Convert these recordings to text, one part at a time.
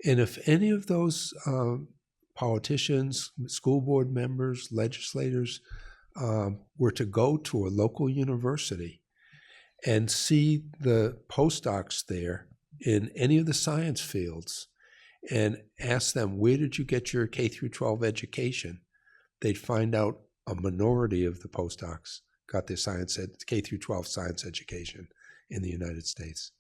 And if any of those politicians, school board members, legislators were to go to a local university and see the postdocs there in any of the science fields and ask them, where did you get your K through 12 education? They'd find out a minority of the postdocs got their K through 12 science education in the United States.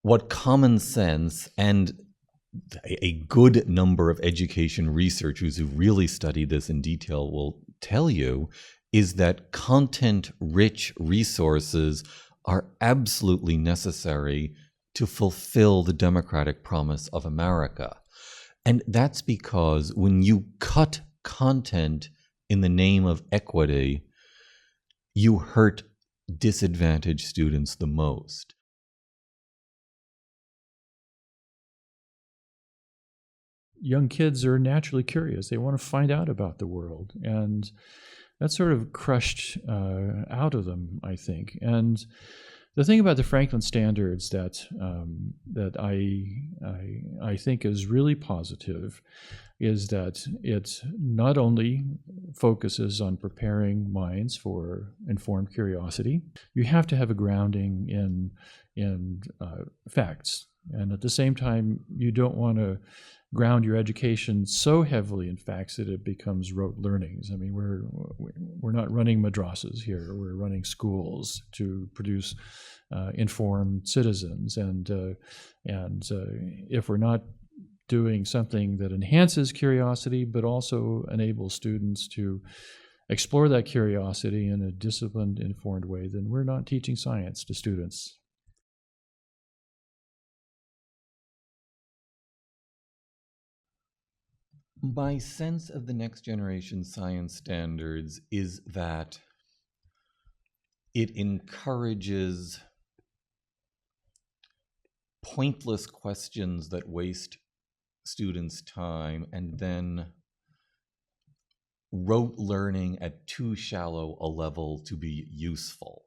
What common sense and a good number of education researchers who really study this in detail will tell you is that content-rich resources are absolutely necessary to fulfill the democratic promise of America. And that's because when you cut content in the name of equity, you hurt disadvantaged students the most. Young kids are naturally curious. They want to find out about the world. And that's sort of crushed out of them, I think. And the thing about the Franklin Standards that I think is really positive is that it not only focuses on preparing minds for informed curiosity. You have to have a grounding in facts, and at the same time, you don't want to ground your education so heavily in facts that it becomes rote learnings. I mean, we're not running madrasas here. We're running schools to produce informed citizens, and if we're not doing something that enhances curiosity but also enables students to explore that curiosity in a disciplined, informed way, then we're not teaching science to students. My sense of the next generation science standards is that it encourages pointless questions that waste students' time and then rote learning at too shallow a level to be useful.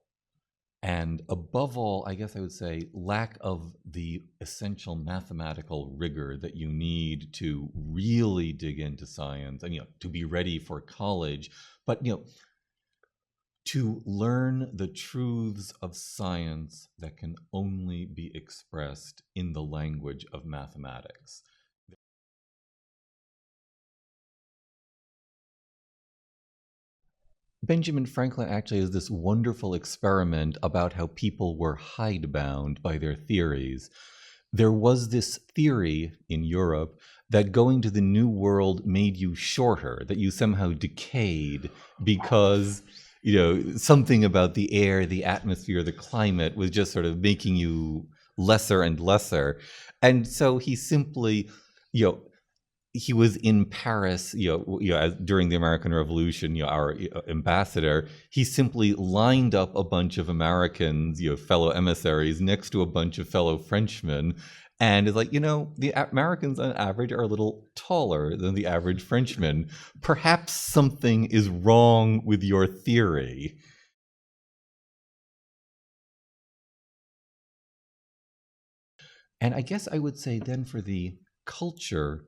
And above all, I guess I would say lack of the essential mathematical rigor that you need to really dig into science and, to be ready for college. But, to learn the truths of science that can only be expressed in the language of mathematics. Benjamin Franklin actually has this wonderful experiment about how people were hidebound by their theories. There was this theory in Europe that going to the New World made you shorter, that you somehow decayed because, something about the air, the atmosphere, the climate was just sort of making you lesser and lesser. And so he simply, he was in Paris, during the American Revolution, our ambassador. He simply lined up a bunch of Americans, fellow emissaries, next to a bunch of fellow Frenchmen, and is like, the Americans on average are a little taller than the average Frenchman. Perhaps something is wrong with your theory. And I guess I would say then for the culture,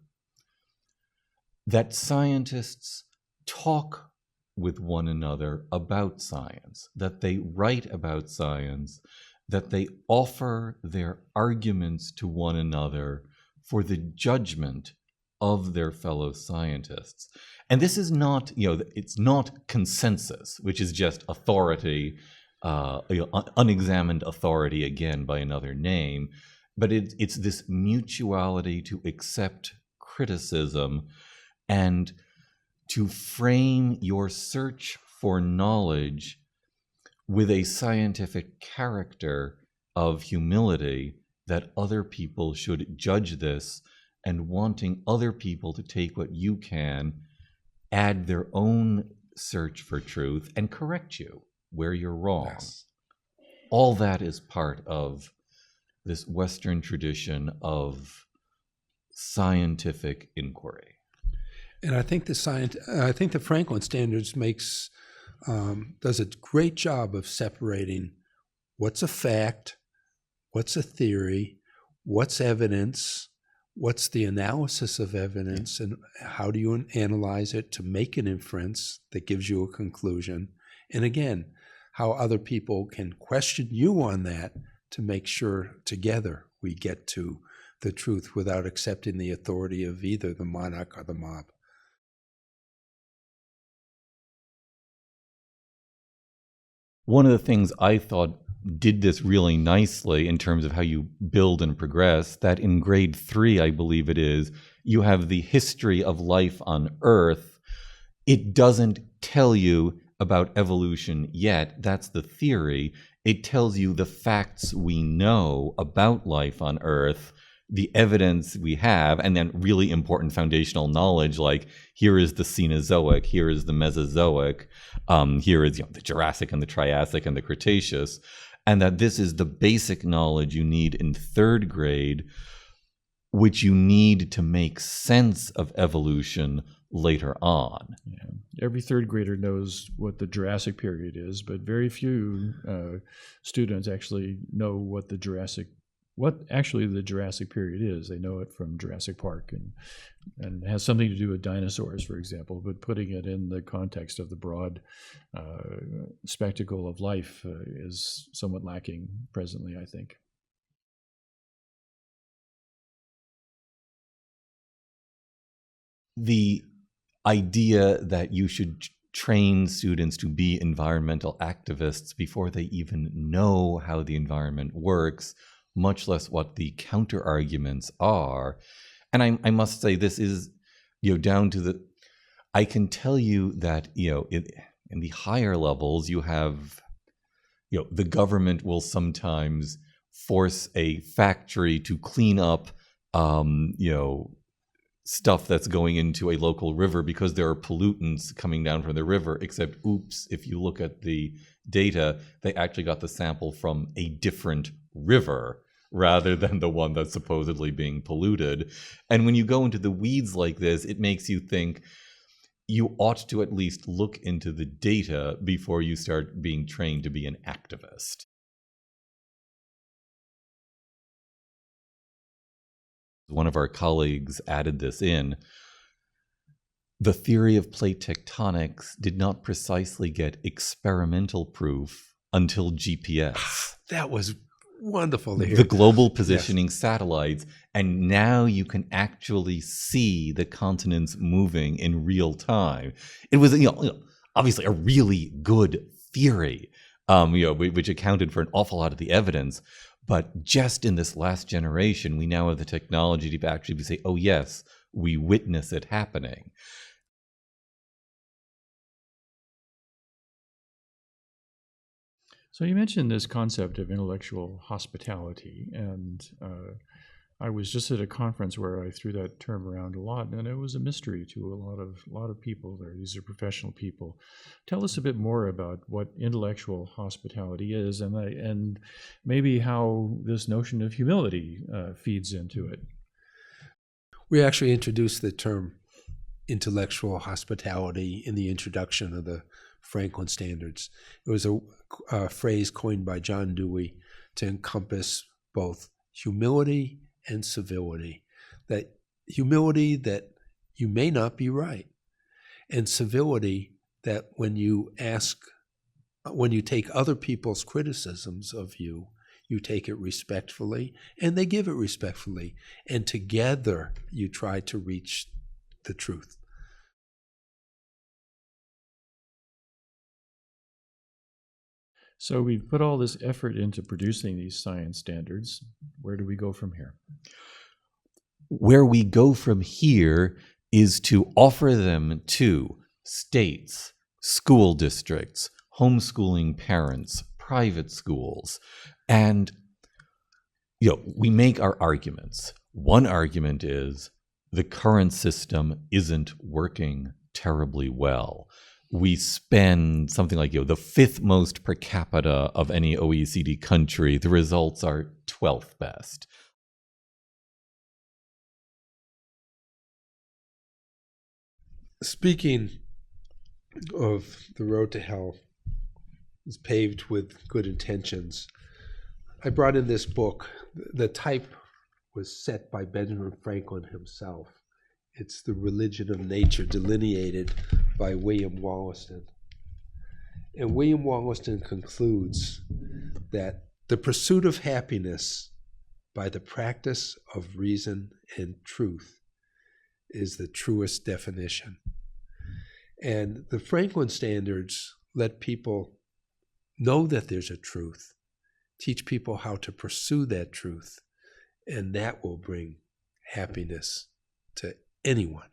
that scientists talk with one another about science, that they write about science, that they offer their arguments to one another for the judgment of their fellow scientists. And this is not, it's not consensus, which is just authority, unexamined authority, again, by another name, but it's this mutuality to accept criticism and to frame your search for knowledge with a scientific character of humility, that other people should judge this, and wanting other people to take what you can, add their own search for truth, and correct you where you're wrong. Yes. All that is part of this Western tradition of scientific inquiry. And I think the Franklin Standards does a great job of separating what's a fact, what's a theory, what's evidence, what's the analysis of evidence, and how do you analyze it to make an inference that gives you a conclusion? And again, how other people can question you on that to make sure together we get to the truth without accepting the authority of either the monarch or the mob. One of the things I thought did this really nicely in terms of how you build and progress, that in grade 3, I believe it is, you have the history of life on Earth. It doesn't tell you about evolution yet. That's the theory. It tells you the facts we know about life on Earth, the evidence we have, and then really important foundational knowledge like here is the Cenozoic, here is the Mesozoic, here is the Jurassic and the Triassic and the Cretaceous, and that this is the basic knowledge you need in 3rd grade, which you need to make sense of evolution later on. Yeah. Every 3rd grader knows what the Jurassic period is, but very few students actually know what the Jurassic period is. They know it from Jurassic Park and it has something to do with dinosaurs, for example, but putting it in the context of the broad spectacle of life is somewhat lacking presently, I think. The idea that you should train students to be environmental activists before they even know how the environment works, much less what the counter arguments are. And I must say, this is, down to the, I can tell you that, in the higher levels, you have, the government will sometimes force a factory to clean up, stuff that's going into a local river because there are pollutants coming down from the river, except, oops, if you look at the data, they actually got the sample from a different river rather than the one that's supposedly being polluted. And when you go into the weeds like this, it makes you think you ought to at least look into the data before you start being trained to be an activist. One of our colleagues added this in. The theory of plate tectonics did not precisely get experimental proof until GPS. That was wonderful to hear. The global positioning satellites, and now you can actually see the continents moving in real time. It was, obviously a really good theory, which accounted for an awful lot of the evidence. But just in this last generation, we now have the technology to actually say, oh yes, we witness it happening. So you mentioned this concept of intellectual hospitality, and I was just at a conference where I threw that term around a lot, and it was a mystery to a lot of people there. These are professional people. Tell us a bit more about what intellectual hospitality is, and maybe how this notion of humility feeds into it. We actually introduced the term intellectual hospitality in the introduction of the Franklin Standards. It was a phrase coined by John Dewey to encompass both humility and civility. That humility that you may not be right, and civility that when you take other people's criticisms of you, you take it respectfully, and they give it respectfully, and together you try to reach the truth. So we've put all this effort into producing these science standards. Where do we go from here? Where we go from here is to offer them to states, school districts, homeschooling parents, private schools, and we make our arguments. One argument is the current system isn't working terribly well. We spend something like the 5th most per capita of any OECD country. The results are 12th best. Speaking of the road to hell is paved with good intentions, I brought in this book. The type was set by Benjamin Franklin himself. It's The Religion of Nature, delineated by William Wollaston. And William Wollaston concludes that the pursuit of happiness by the practice of reason and truth is the truest definition. And the Franklin standards let people know that there's a truth, teach people how to pursue that truth, and that will bring happiness to anyone.